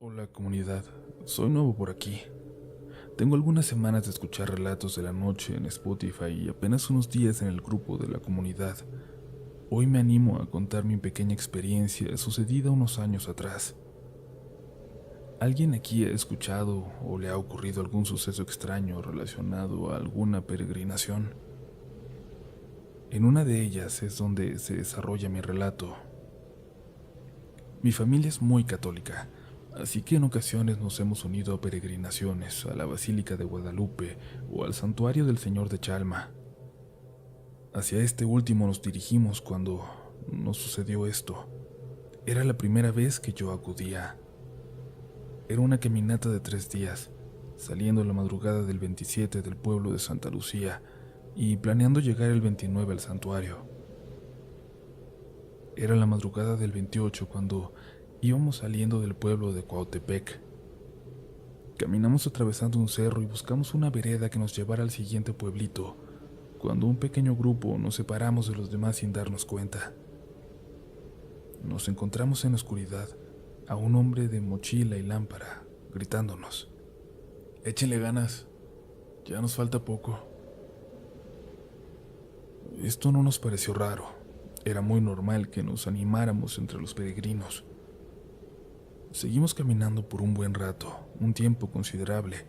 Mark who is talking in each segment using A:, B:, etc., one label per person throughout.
A: Hola comunidad, soy nuevo por aquí. Tengo algunas semanas de escuchar relatos de la noche en Spotify y apenas unos días en el grupo de la comunidad. Hoy me animo a contar mi pequeña experiencia sucedida unos años atrás. ¿Alguien aquí ha escuchado o le ha ocurrido algún suceso extraño relacionado a alguna peregrinación? En una de ellas es donde se desarrolla mi relato. Mi familia es muy católica, así que en ocasiones nos hemos unido a peregrinaciones a la Basílica de Guadalupe o al Santuario del Señor de Chalma. Hacia este último nos dirigimos cuando nos sucedió esto. Era la primera vez que yo acudía. Era una caminata de 3 días, saliendo la madrugada del 27 del pueblo de Santa Lucía y planeando llegar el 29 al santuario. Era la madrugada del 28 cuando íbamos saliendo del pueblo de Cuautepec. Caminamos atravesando un cerro y buscamos una vereda que nos llevara al siguiente pueblito, cuando un pequeño grupo nos separamos de los demás sin darnos cuenta. Nos encontramos en la oscuridad a un hombre de mochila y lámpara, gritándonos: «Échenle ganas, ya nos falta poco». Esto no nos pareció raro, era muy normal que nos animáramos entre los peregrinos. Seguimos caminando por un buen rato, un tiempo considerable,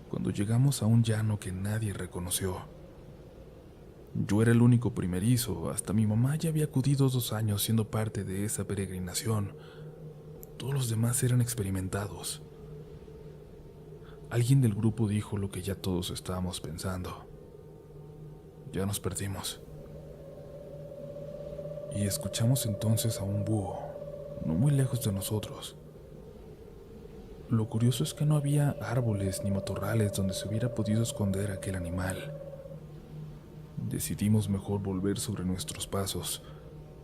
A: cuando llegamos a un llano que nadie reconoció. Yo era el único primerizo, hasta mi mamá ya había acudido 2 años siendo parte de esa peregrinación. Todos los demás eran experimentados. Alguien del grupo dijo lo que ya todos estábamos pensando: «Ya nos perdimos». Y escuchamos entonces a un búho, no muy lejos de nosotros. Lo curioso es que no había árboles ni matorrales donde se hubiera podido esconder aquel animal. Decidimos mejor volver sobre nuestros pasos.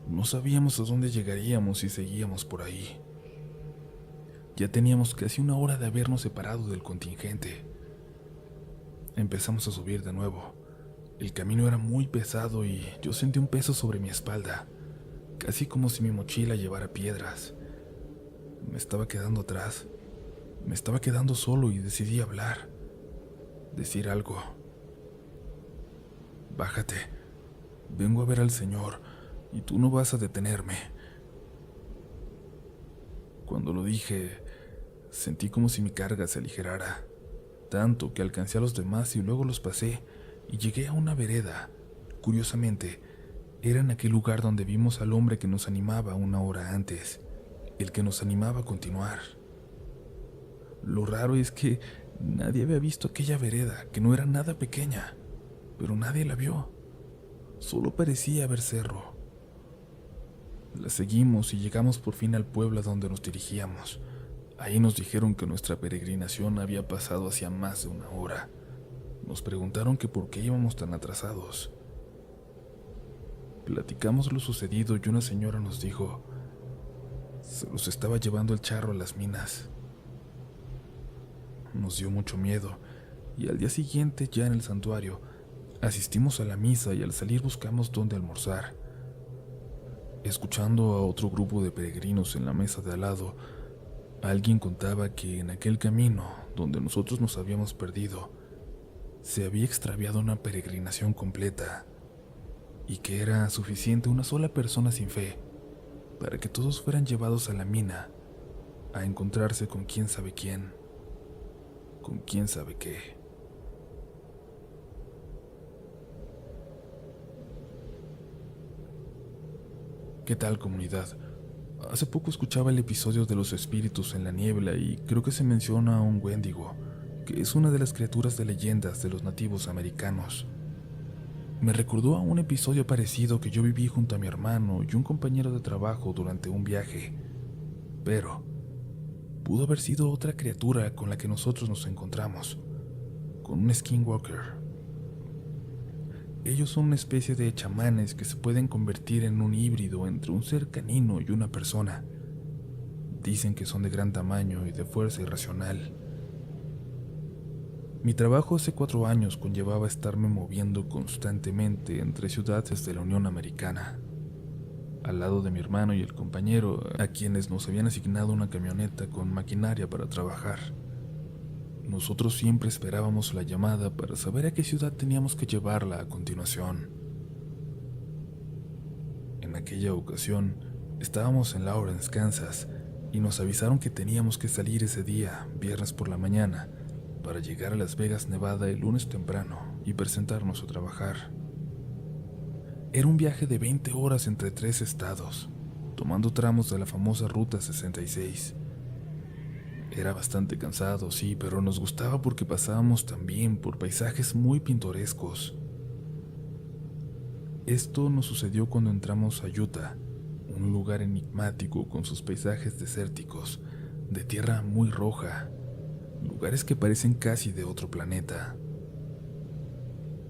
A: No sabíamos a dónde llegaríamos si seguíamos por ahí. Ya teníamos casi una hora de habernos separado del contingente. Empezamos a subir de nuevo. El camino era muy pesado y yo sentí un peso sobre mi espalda, casi como si mi mochila llevara piedras. Me estaba quedando atrás. Me estaba quedando solo y decidí hablar, decir algo. «Bájate, vengo a ver al Señor y tú no vas a detenerme». Cuando lo dije, sentí como si mi carga se aligerara, tanto que alcancé a los demás y luego los pasé y llegué a una vereda. Curiosamente, era en aquel lugar donde vimos al hombre que nos animaba una hora antes, el que nos animaba a continuar. Lo raro es que nadie había visto aquella vereda, que no era nada pequeña, pero nadie la vio. Solo parecía haber cerro. La seguimos y llegamos por fin al pueblo a donde nos dirigíamos. Ahí nos dijeron que nuestra peregrinación había pasado hacía más de una hora. Nos preguntaron que por qué íbamos tan atrasados. Platicamos lo sucedido y una señora nos dijo: «Se los estaba llevando el charro a las minas». Nos dio mucho miedo, y al día siguiente, ya en el santuario, asistimos a la misa y al salir buscamos dónde almorzar. Escuchando a otro grupo de peregrinos en la mesa de al lado, alguien contaba que en aquel camino donde nosotros nos habíamos perdido, se había extraviado una peregrinación completa, y que era suficiente una sola persona sin fe para que todos fueran llevados a la mina a encontrarse con quién sabe quién, con quién sabe qué. ¿Qué tal, comunidad? Hace poco escuchaba el episodio de los espíritus en la niebla y creo que se menciona a un Wendigo, que es una de las criaturas de leyendas de los nativos americanos. Me recordó a un episodio parecido que yo viví junto a mi hermano y un compañero de trabajo durante un viaje, pero pudo haber sido otra criatura con la que nosotros nos encontramos, con un skinwalker. Ellos son una especie de chamanes que se pueden convertir en un híbrido entre un ser canino y una persona. Dicen que son de gran tamaño y de fuerza irracional. Mi trabajo hace 4 años conllevaba estarme moviendo constantemente entre ciudades de la Unión Americana. al lado de mi hermano y el compañero, a quienes nos habían asignado una camioneta con maquinaria para trabajar. Nosotros siempre esperábamos la llamada para saber a qué ciudad teníamos que llevarla a continuación. En aquella ocasión, estábamos en Lawrence, Kansas, y nos avisaron que teníamos que salir ese día, viernes por la mañana, para llegar a Las Vegas, Nevada, el lunes temprano y presentarnos a trabajar. Era un viaje de 20 horas entre 3 estados, tomando tramos de la famosa Ruta 66. Era bastante cansado, sí, pero nos gustaba porque pasábamos también por paisajes muy pintorescos. Esto nos sucedió cuando entramos a Utah, un lugar enigmático con sus paisajes desérticos, de tierra muy roja, lugares que parecen casi de otro planeta.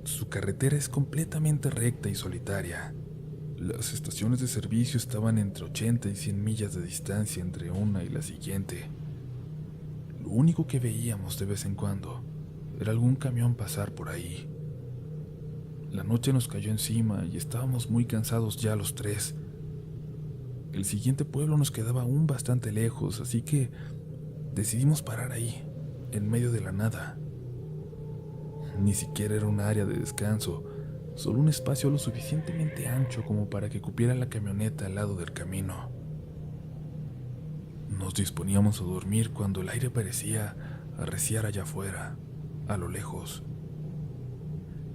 A: Su carretera es completamente recta y solitaria. Las estaciones de servicio estaban entre 80 y 100 millas de distancia entre una y la siguiente. Lo único que veíamos de vez en cuando era algún camión pasar por ahí. La noche nos cayó encima y estábamos muy cansados ya los tres. El siguiente pueblo nos quedaba aún bastante lejos, así que decidimos parar ahí, en medio de la nada. Ni siquiera era un área de descanso, solo un espacio lo suficientemente ancho como para que cupiera la camioneta al lado del camino. Nos disponíamos a dormir cuando el aire parecía arreciar allá afuera, a lo lejos.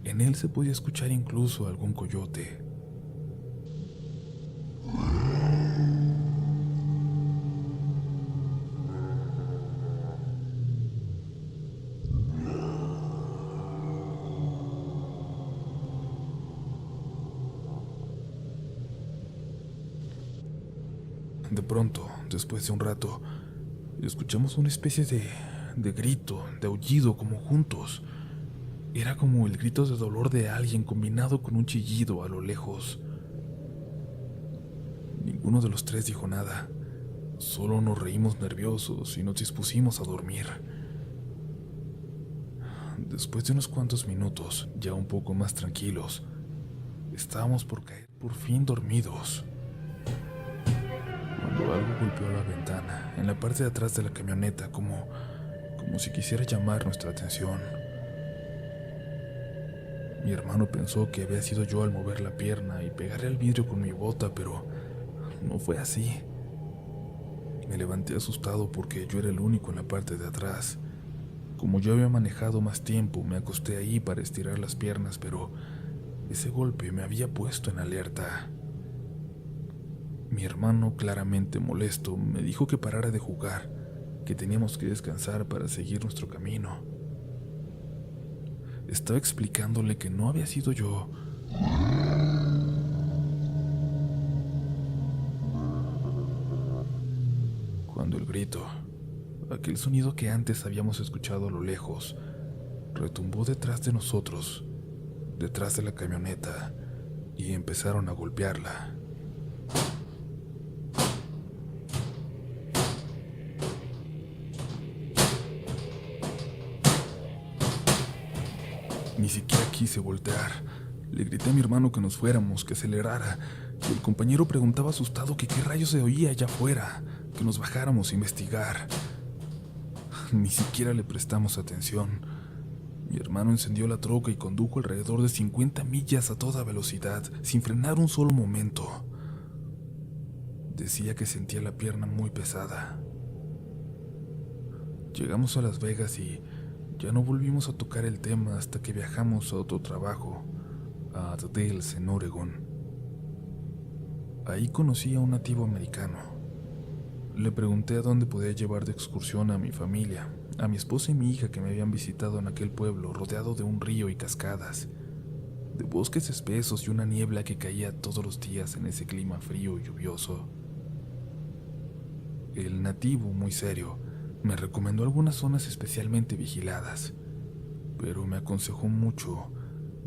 A: En él se podía escuchar incluso algún coyote. De pronto, después de un rato, escuchamos una especie de grito, de aullido, como juntos. Era como el grito de dolor de alguien combinado con un chillido a lo lejos. Ninguno de los tres dijo nada. Solo nos reímos nerviosos y nos dispusimos a dormir. Después de unos cuantos minutos, ya un poco más tranquilos, estábamos por caer por fin dormidos, cuando algo golpeó la ventana, en la parte de atrás de la camioneta, como si quisiera llamar nuestra atención. Mi hermano pensó que había sido yo al mover la pierna y pegarle al vidrio con mi bota, pero no fue así. Me levanté asustado porque yo era el único en la parte de atrás. Como yo había manejado más tiempo, me acosté ahí para estirar las piernas, pero ese golpe me había puesto en alerta. Mi hermano, claramente molesto, me dijo que parara de jugar, que teníamos que descansar para seguir nuestro camino. Estaba explicándole que no había sido yo. Cuando el grito, aquel sonido que antes habíamos escuchado a lo lejos, retumbó detrás de nosotros, detrás de la camioneta, y empezaron a golpearla. Ni siquiera quise voltear. Le grité a mi hermano que nos fuéramos, que acelerara, y el compañero preguntaba asustado que qué rayos se oía allá afuera, que nos bajáramos a investigar. Ni siquiera le prestamos atención. Mi hermano encendió la troca y condujo alrededor de 50 millas a toda velocidad, sin frenar un solo momento. Decía que sentía la pierna muy pesada. Llegamos a Las Vegas y ya no volvimos a tocar el tema hasta que viajamos a otro trabajo, a The Dalles, en Oregon. Ahí conocí a un nativo americano. Le pregunté a dónde podía llevar de excursión a mi familia, a mi esposa y mi hija que me habían visitado en aquel pueblo rodeado de un río y cascadas, de bosques espesos y una niebla que caía todos los días en ese clima frío y lluvioso. El nativo, muy serio, me recomendó algunas zonas especialmente vigiladas, pero me aconsejó mucho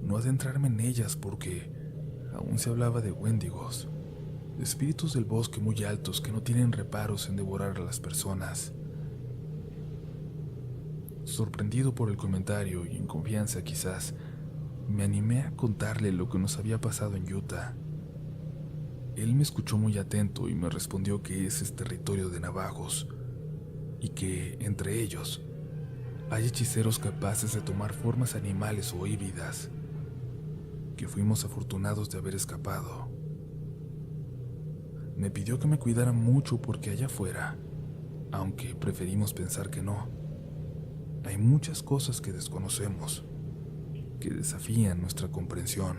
A: no adentrarme en ellas porque aún se hablaba de wendigos, espíritus del bosque muy altos que no tienen reparos en devorar a las personas. Sorprendido por el comentario y en confianza quizás, me animé a contarle lo que nos había pasado en Utah. Él me escuchó muy atento y me respondió que ese es territorio de navajos y que, entre ellos, hay hechiceros capaces de tomar formas animales o híbridas, que fuimos afortunados de haber escapado. Me pidió que me cuidara mucho porque allá afuera, aunque preferimos pensar que no, hay muchas cosas que desconocemos, que desafían nuestra comprensión.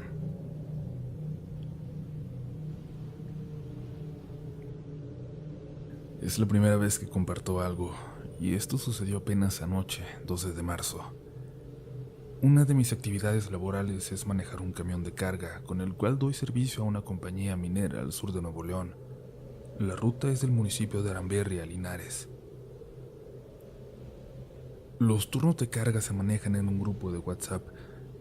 A: Es la primera vez que comparto algo, y esto sucedió apenas anoche, 12 de marzo. Una de mis actividades laborales es manejar un camión de carga, con el cual doy servicio a una compañía minera al sur de Nuevo León. La ruta es del municipio de Aramberri a Linares. Los turnos de carga se manejan en un grupo de WhatsApp.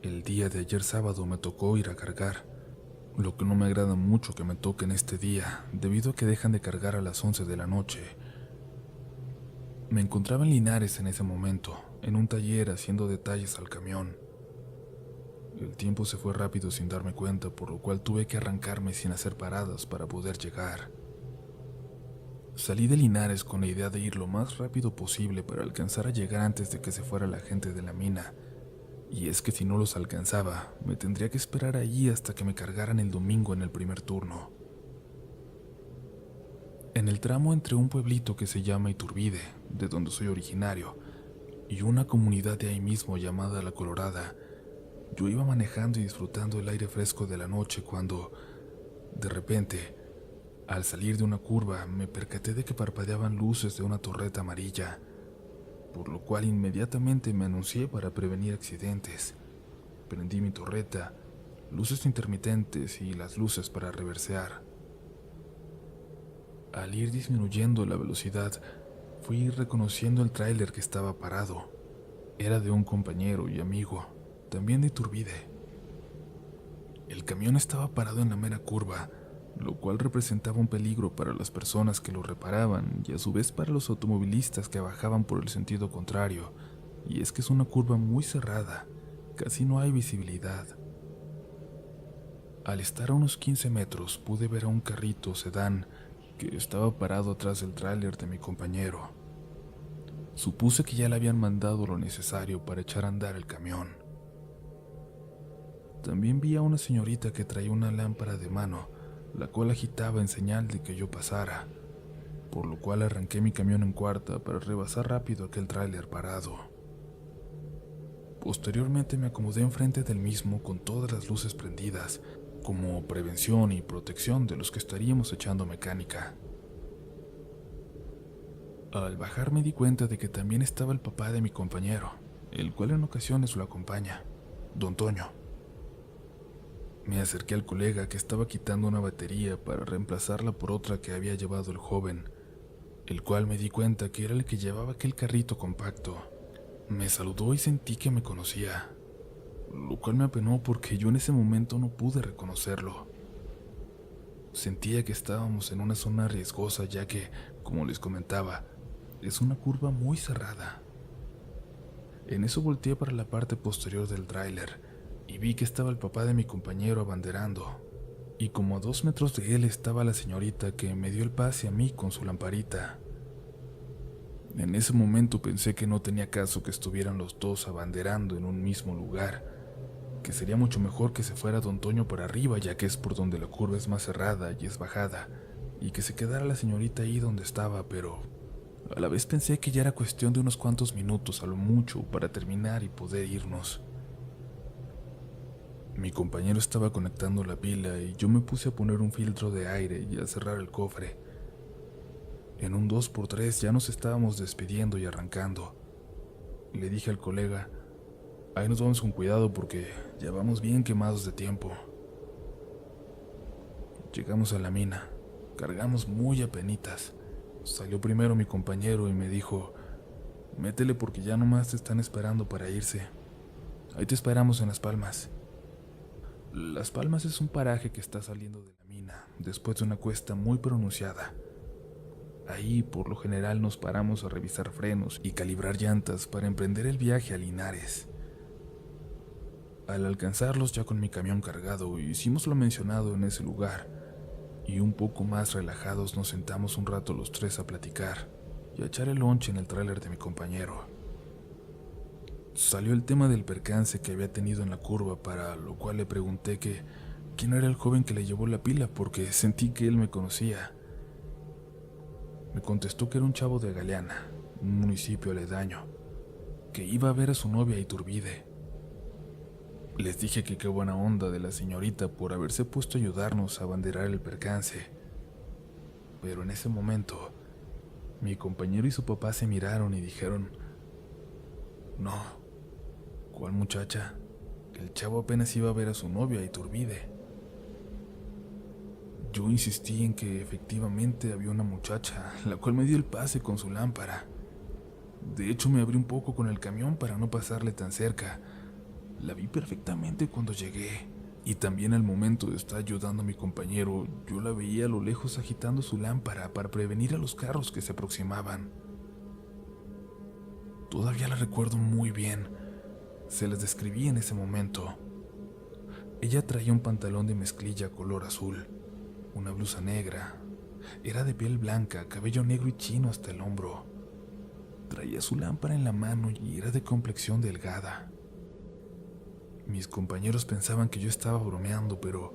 A: El día de ayer sábado me tocó ir a cargar, lo que no me agrada mucho que me toque en este día, debido a que dejan de cargar a las 11 de la noche. Me encontraba en Linares en ese momento, en un taller haciendo detalles al camión. El tiempo se fue rápido sin darme cuenta, por lo cual tuve que arrancarme sin hacer paradas para poder llegar. Salí de Linares con la idea de ir lo más rápido posible para alcanzar a llegar antes de que se fuera la gente de la mina, y es que si no los alcanzaba, me tendría que esperar allí hasta que me cargaran el domingo en el primer turno. En el tramo entre un pueblito que se llama Iturbide, de donde soy originario, y una comunidad de ahí mismo llamada La Colorada, yo iba manejando y disfrutando el aire fresco de la noche cuando, de repente, al salir de una curva, me percaté de que parpadeaban luces de una torreta amarilla, por lo cual inmediatamente me anuncié para prevenir accidentes. Prendí mi torreta, luces intermitentes y las luces para reversear. Al ir disminuyendo la velocidad, fui reconociendo el tráiler que estaba parado. Era de un compañero y amigo, también de Iturbide. El camión estaba parado en la mera curva, lo cual representaba un peligro para las personas que lo reparaban y a su vez para los automovilistas que bajaban por el sentido contrario, y es que es una curva muy cerrada, casi no hay visibilidad. Al estar a unos 15 metros pude ver a un carrito sedán que estaba parado atrás del tráiler de mi compañero. Supuse que ya le habían mandado lo necesario para echar a andar el camión. También vi a una señorita que traía una lámpara de mano, la cual agitaba en señal de que yo pasara, por lo cual arranqué mi camión en cuarta para rebasar rápido aquel tráiler parado. Posteriormente me acomodé enfrente del mismo con todas las luces prendidas, como prevención y protección de los que estaríamos echando mecánica. Al bajar me di cuenta de que también estaba el papá de mi compañero, el cual en ocasiones lo acompaña, don Toño. Me acerqué al colega que estaba quitando una batería para reemplazarla por otra que había llevado el joven, el cual me di cuenta que era el que llevaba aquel carrito compacto. Me saludó y sentí que me conocía, lo cual me apenó porque yo en ese momento no pude reconocerlo. Sentía que estábamos en una zona riesgosa ya que, como les comentaba, es una curva muy cerrada. En eso volteé para la parte posterior del tráiler y vi que estaba el papá de mi compañero abanderando, y como a 2 metros de él estaba la señorita que me dio el pase a mí con su lamparita. En ese momento pensé que no tenía caso que estuvieran los dos abanderando en un mismo lugar, que sería mucho mejor que se fuera don Toño por arriba, ya que es por donde la curva es más cerrada y es bajada, y que se quedara la señorita ahí donde estaba, pero a la vez pensé que ya era cuestión de unos cuantos minutos a lo mucho para terminar y poder irnos. Mi compañero estaba conectando la pila y yo me puse a poner un filtro de aire y a cerrar el cofre. En un 2x3 ya nos estábamos despidiendo y arrancando. Le dije al colega: ahí nos vamos con cuidado porque ya vamos bien quemados de tiempo. Llegamos a la mina, cargamos muy apenitas. Salió primero mi compañero y me dijo: métele porque ya nomás te están esperando para irse. Ahí te esperamos en Las Palmas. Las Palmas es un paraje que está saliendo de la mina, después de una cuesta muy pronunciada. Ahí, por lo general, nos paramos a revisar frenos y calibrar llantas para emprender el viaje a Linares. Al alcanzarlos ya con mi camión cargado, hicimos lo mencionado en ese lugar, y un poco más relajados nos sentamos un rato los tres a platicar y a echar el lonche en el tráiler de mi compañero. Salió el tema del percance que había tenido en la curva, para lo cual le pregunté que quién era el joven que le llevó la pila, porque sentí que él me conocía. Me contestó que era un chavo de Galeana, un municipio aledaño, que iba a ver a su novia a Iturbide. Les dije que qué buena onda de la señorita por haberse puesto a ayudarnos a abanderar el percance. Pero en ese momento, mi compañero y su papá se miraron y dijeron: no, ¿cuál muchacha? El chavo apenas iba a ver a su novia a Iturbide. Yo insistí en que efectivamente había una muchacha, la cual me dio el pase con su lámpara. De hecho, me abrí un poco con el camión para no pasarle tan cerca. La vi perfectamente cuando llegué, y también al momento de estar ayudando a mi compañero, yo la veía a lo lejos agitando su lámpara para prevenir a los carros que se aproximaban. Todavía la recuerdo muy bien, se las describí en ese momento. Ella traía un pantalón de mezclilla color azul, una blusa negra, era de piel blanca, cabello negro y chino hasta el hombro. Traía su lámpara en la mano y era de complexión delgada. Mis compañeros pensaban que yo estaba bromeando, pero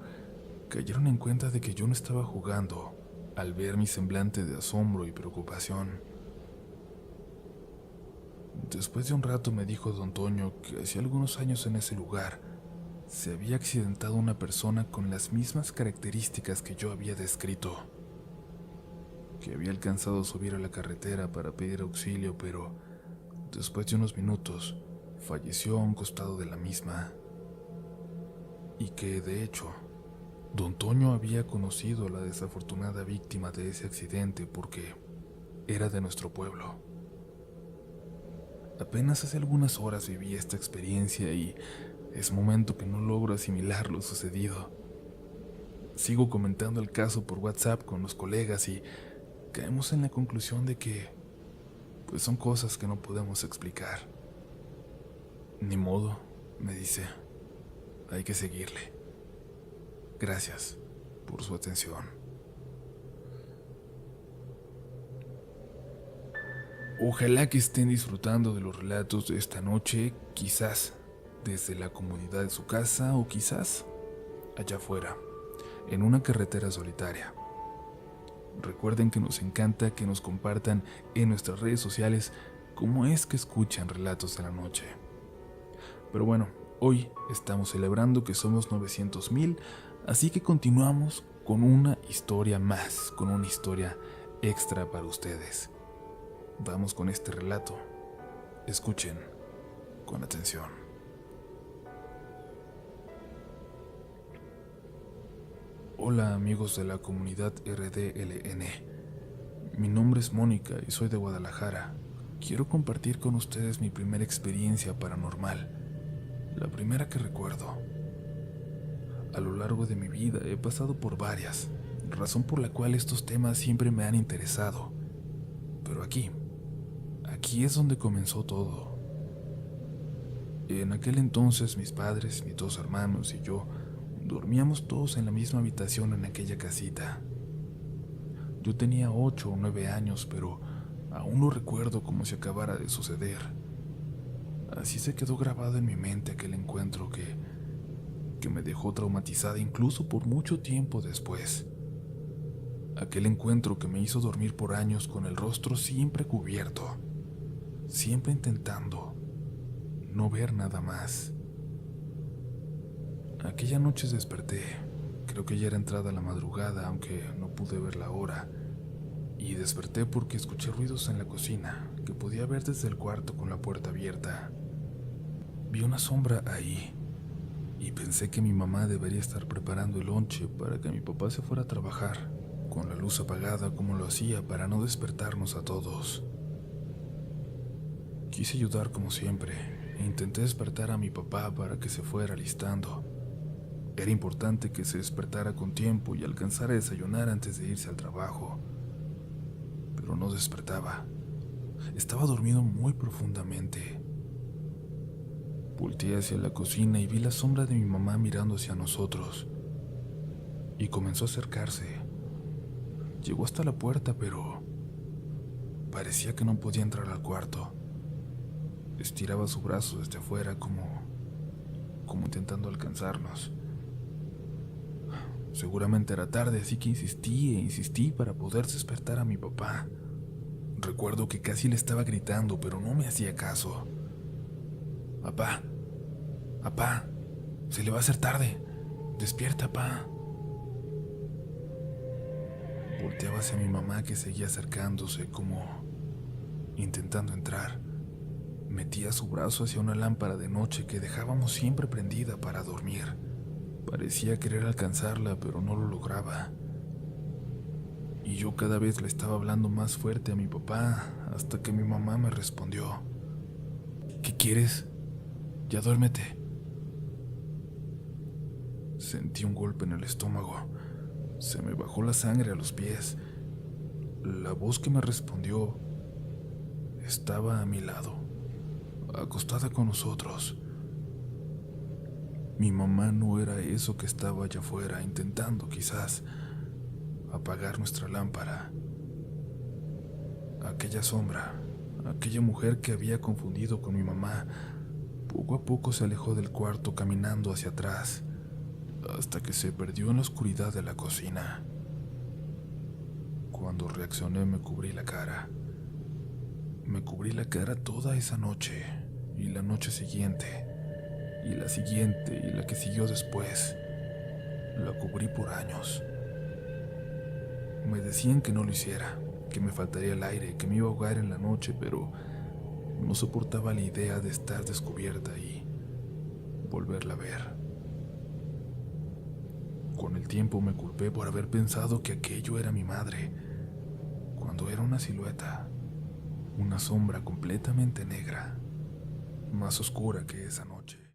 A: cayeron en cuenta de que yo no estaba jugando al ver mi semblante de asombro y preocupación. Después de un rato me dijo don Toño que hacía algunos años en ese lugar se había accidentado una persona con las mismas características que yo había descrito, que había alcanzado a subir a la carretera para pedir auxilio, pero después de unos minutos falleció a un costado de la misma, y que, de hecho, don Toño había conocido a la desafortunada víctima de ese accidente porque era de nuestro pueblo. Apenas hace algunas horas viví esta experiencia y es momento que no logro asimilar lo sucedido. Sigo comentando el caso por WhatsApp con los colegas y caemos en la conclusión de que, pues, son cosas que no podemos explicar. Ni modo, me dice, hay que seguirle. Gracias por su atención. Ojalá que estén disfrutando de los relatos de esta noche, quizás desde la comodidad de su casa o quizás allá afuera, en una carretera solitaria. Recuerden que nos encanta que nos compartan en nuestras redes sociales cómo es que escuchan Relatos de la Noche. Pero bueno, hoy estamos celebrando que somos 900,000, así que continuamos con una historia más, con una historia extra para ustedes. Vamos con este relato. Escuchen con atención. Hola amigos de la comunidad RDLN. Mi nombre es Mónica y soy de Guadalajara. Quiero compartir con ustedes mi primera experiencia paranormal, la primera que recuerdo. A lo largo de mi vida he pasado por varias, razón por la cual estos temas siempre me han interesado. Pero aquí es donde comenzó todo. En aquel entonces mis padres, mis dos hermanos y yo dormíamos todos en la misma habitación en aquella casita. Yo tenía 8 o 9 años, pero aún lo recuerdo como si acabara de suceder. Así se quedó grabado en mi mente aquel encuentro que me dejó traumatizada incluso por mucho tiempo después. Aquel encuentro que me hizo dormir por años con el rostro siempre cubierto, siempre intentando no ver nada más. Aquella noche desperté, creo que ya era entrada la madrugada, aunque no pude ver la hora, y desperté porque escuché ruidos en la cocina, que podía ver desde el cuarto con la puerta abierta. Vi una sombra ahí, y pensé que mi mamá debería estar preparando el lonche para que mi papá se fuera a trabajar, con la luz apagada como lo hacía para no despertarnos a todos. Quise ayudar como siempre, e intenté despertar a mi papá para que se fuera alistando. Era importante que se despertara con tiempo y alcanzara a desayunar antes de irse al trabajo. Pero no despertaba. Estaba dormido muy profundamente. Volteé hacia la cocina y vi la sombra de mi mamá mirando hacia nosotros. Y comenzó a acercarse, Llegó hasta la puerta, pero parecía que no podía entrar al cuarto. Estiraba su brazo desde afuera como intentando alcanzarnos. Seguramente era tarde, así que insistí e insistí para poder despertar a mi papá. Recuerdo que casi le estaba gritando, pero no me hacía caso. Papá, papá, se le va a hacer tarde. Despierta, papá. Volteaba hacia mi mamá, que seguía acercándose, como intentando entrar. Metía su brazo hacia una lámpara de noche que dejábamos siempre prendida para dormir. Parecía querer alcanzarla, pero no lo lograba. Y yo cada vez le estaba hablando más fuerte a mi papá, hasta que mi mamá me respondió: ¿qué quieres? Ya duérmete. Sentí un golpe en el estómago. Se me bajó la sangre a los pies. La voz que me respondió estaba a mi lado, acostada con nosotros. Mi mamá no era eso que estaba allá afuera, intentando quizás apagar nuestra lámpara. Aquella sombra, aquella mujer que había confundido con mi mamá, poco a poco se alejó del cuarto caminando hacia atrás, hasta que se perdió en la oscuridad de la cocina. Cuando reaccioné me cubrí la cara. Me cubrí la cara toda esa noche, y la noche siguiente, y la siguiente, y la que siguió después. La cubrí por años. Me decían que no lo hiciera, que me faltaría el aire, que me iba a ahogar en la noche, pero no soportaba la idea de estar descubierta y volverla a ver. Con el tiempo me culpé por haber pensado que aquello era mi madre, cuando era una silueta, una sombra completamente negra, más oscura que esa noche.